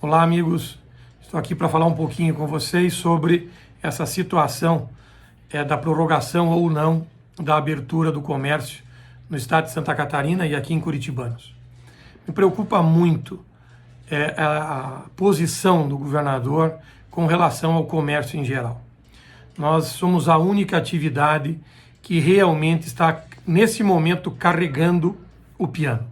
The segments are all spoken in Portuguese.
Olá, amigos. Estou aqui para falar um pouquinho com vocês sobre essa situação da prorrogação ou não da abertura do comércio no estado de Santa Catarina e aqui em Curitibanos. Me preocupa muito a posição do governador com relação ao comércio em geral. Nós somos a única atividade que realmente está, nesse momento, carregando o piano.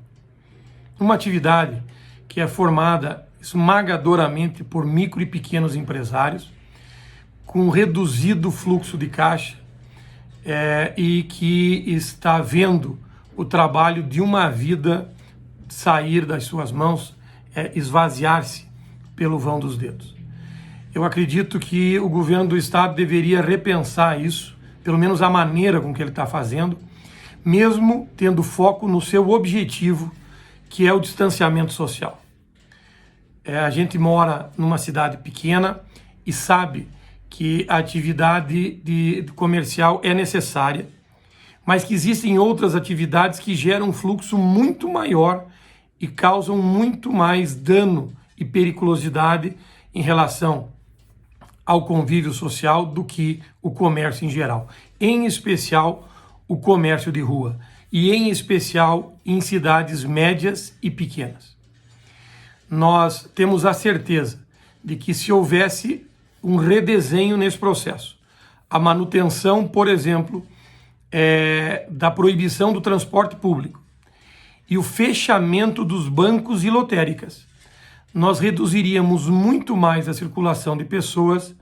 Uma atividade que é formada esmagadoramente por micro e pequenos empresários, com reduzido fluxo de caixa e que está vendo o trabalho de uma vida sair das suas mãos, esvaziar-se pelo vão dos dedos. Eu acredito que o governo do estado deveria repensar isso, pelo menos a maneira com que ele está fazendo, mesmo tendo foco no seu objetivo, que é o distanciamento social. A gente mora numa cidade pequena e sabe que a atividade comercial é necessária, mas que existem outras atividades que geram um fluxo muito maior e causam muito mais dano e periculosidade em relação ao convívio social do que o comércio em geral, em especial o comércio de rua e em especial em cidades médias e pequenas. Nós temos a certeza de que se houvesse um redesenho nesse processo, a manutenção, por exemplo, da proibição do transporte público e o fechamento dos bancos e lotéricas, nós reduziríamos muito mais a circulação de pessoas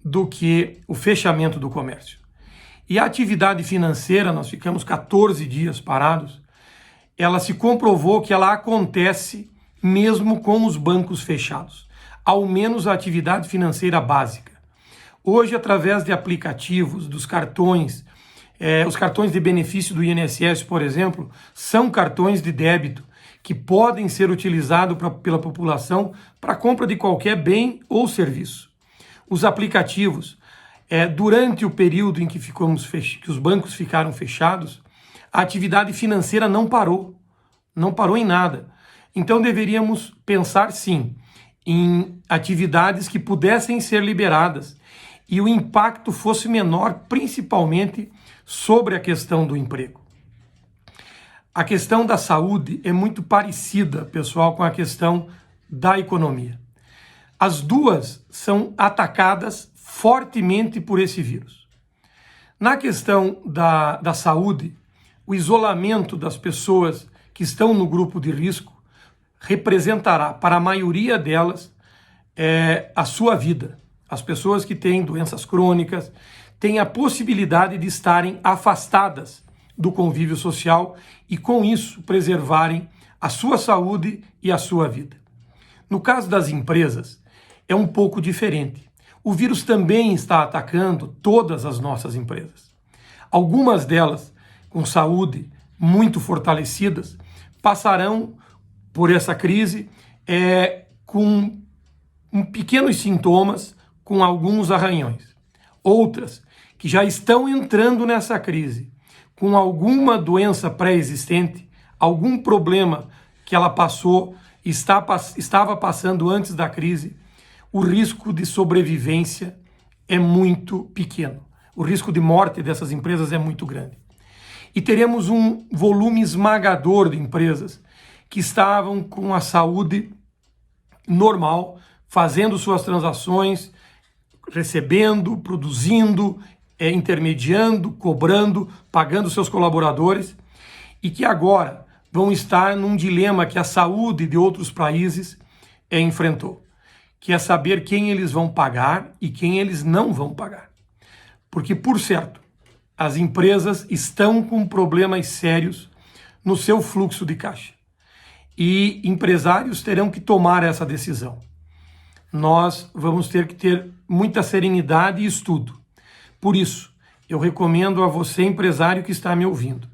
do que o fechamento do comércio. E a atividade financeira, nós ficamos 14 dias parados, ela se comprovou que ela acontece mesmo com os bancos fechados, ao menos a atividade financeira básica. Hoje, através de aplicativos, dos cartões, os cartões de benefício do INSS, por exemplo, são cartões de débito que podem ser utilizados pela população para compra de qualquer bem ou serviço. Os aplicativos, durante o período em que os bancos ficaram fechados, a atividade financeira não parou em nada. Então deveríamos pensar sim em atividades que pudessem ser liberadas e o impacto fosse menor, principalmente sobre a questão do emprego. A questão da saúde é muito parecida, pessoal, com a questão da economia. As duas são atacadas fortemente por esse vírus. Na questão da saúde, o isolamento das pessoas que estão no grupo de risco representará para a maioria delas a sua vida. As pessoas que têm doenças crônicas têm a possibilidade de estarem afastadas do convívio social e, com isso, preservarem a sua saúde e a sua vida. No caso das empresas, é um pouco diferente. O vírus também está atacando todas as nossas empresas. Algumas delas, com saúde muito fortalecidas, passarão por essa crise com pequenos sintomas, com alguns arranhões. Outras, que já estão entrando nessa crise, com alguma doença pré-existente, algum problema que ela passou, estava passando antes da crise, o risco de sobrevivência é muito pequeno. O risco de morte dessas empresas é muito grande. E teremos um volume esmagador de empresas que estavam com a saúde normal, fazendo suas transações, recebendo, produzindo, intermediando, cobrando, pagando seus colaboradores, e que agora vão estar num dilema que a saúde de outros países enfrentou, que é saber quem eles vão pagar e quem eles não vão pagar. Porque, por certo, as empresas estão com problemas sérios no seu fluxo de caixa. E empresários terão que tomar essa decisão. Nós vamos ter que ter muita serenidade e estudo. Por isso, eu recomendo a você, empresário que está me ouvindo,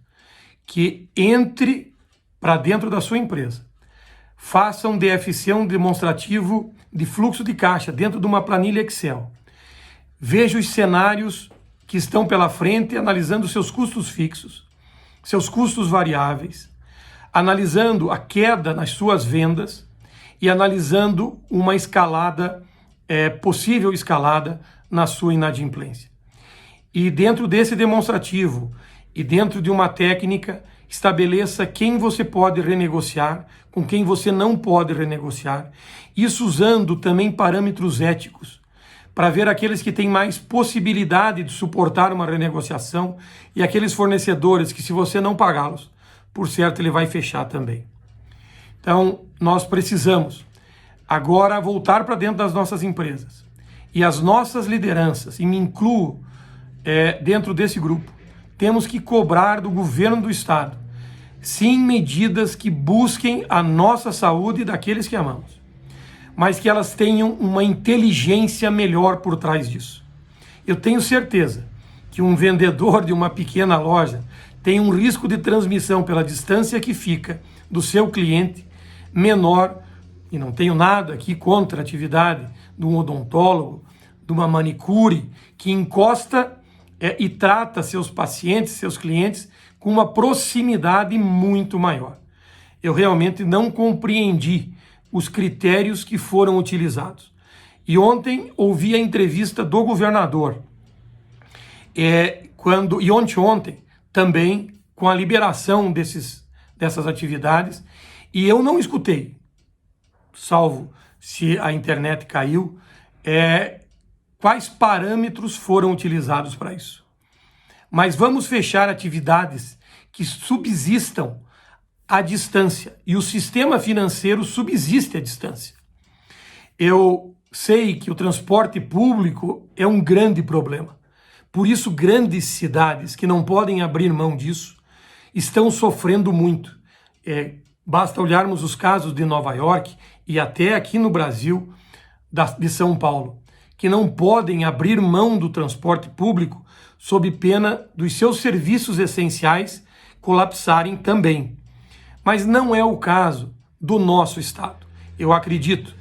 que entre para dentro da sua empresa. Faça um DFC, um demonstrativo de fluxo de caixa dentro de uma planilha Excel. Veja os cenários que estão pela frente, analisando seus custos fixos, seus custos variáveis, analisando a queda nas suas vendas e analisando uma escalada, possível escalada na sua inadimplência. E dentro desse demonstrativo e dentro de uma técnica, estabeleça quem você pode renegociar, com quem você não pode renegociar, isso usando também parâmetros éticos, para ver aqueles que têm mais possibilidade de suportar uma renegociação e aqueles fornecedores que, se você não pagá-los, por certo ele vai fechar também. Então, nós precisamos agora voltar para dentro das nossas empresas e as nossas lideranças, e me incluo dentro desse grupo, temos que cobrar do governo do estado, sim, medidas que busquem a nossa saúde e daqueles que amamos, mas que elas tenham uma inteligência melhor por trás disso. Eu tenho certeza que um vendedor de uma pequena loja tem um risco de transmissão pela distância que fica do seu cliente menor, e não tenho nada aqui contra a atividade de um odontólogo, de uma manicure, que encosta e trata seus pacientes, seus clientes, com uma proximidade muito maior. Eu realmente não compreendi os critérios que foram utilizados. E ontem ouvi a entrevista do governador, e ontem também, com a liberação dessas atividades, e eu não escutei, salvo se a internet caiu, quais parâmetros foram utilizados para isso. Mas vamos fechar atividades que subsistam à distância, e o sistema financeiro subsiste à distância. Eu sei que o transporte público é um grande problema. Por isso, grandes cidades que não podem abrir mão disso estão sofrendo muito. Basta olharmos os casos de Nova York e até aqui no Brasil, de São Paulo, que não podem abrir mão do transporte público sob pena dos seus serviços essenciais colapsarem também. Mas não é o caso do nosso estado. Eu acredito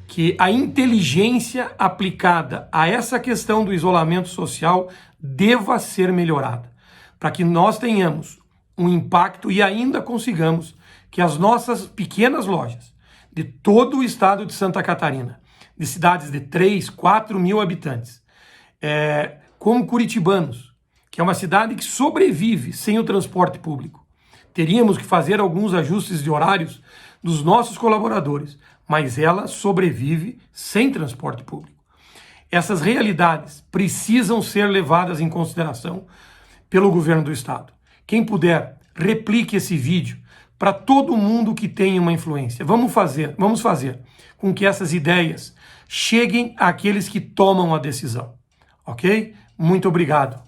que a inteligência aplicada a essa questão do isolamento social deva ser melhorada, para que nós tenhamos um impacto e ainda consigamos que as nossas pequenas lojas de todo o estado de Santa Catarina, de cidades de 3, 4 mil habitantes, como Curitibanos, que é uma cidade que sobrevive sem o transporte público. Teríamos que fazer alguns ajustes de horários dos nossos colaboradores, mas ela sobrevive sem transporte público. Essas realidades precisam ser levadas em consideração pelo governo do estado. Quem puder, replique esse vídeo para todo mundo que tem uma influência. Vamos fazer com que essas ideias cheguem àqueles que tomam a decisão. Ok? Muito obrigado.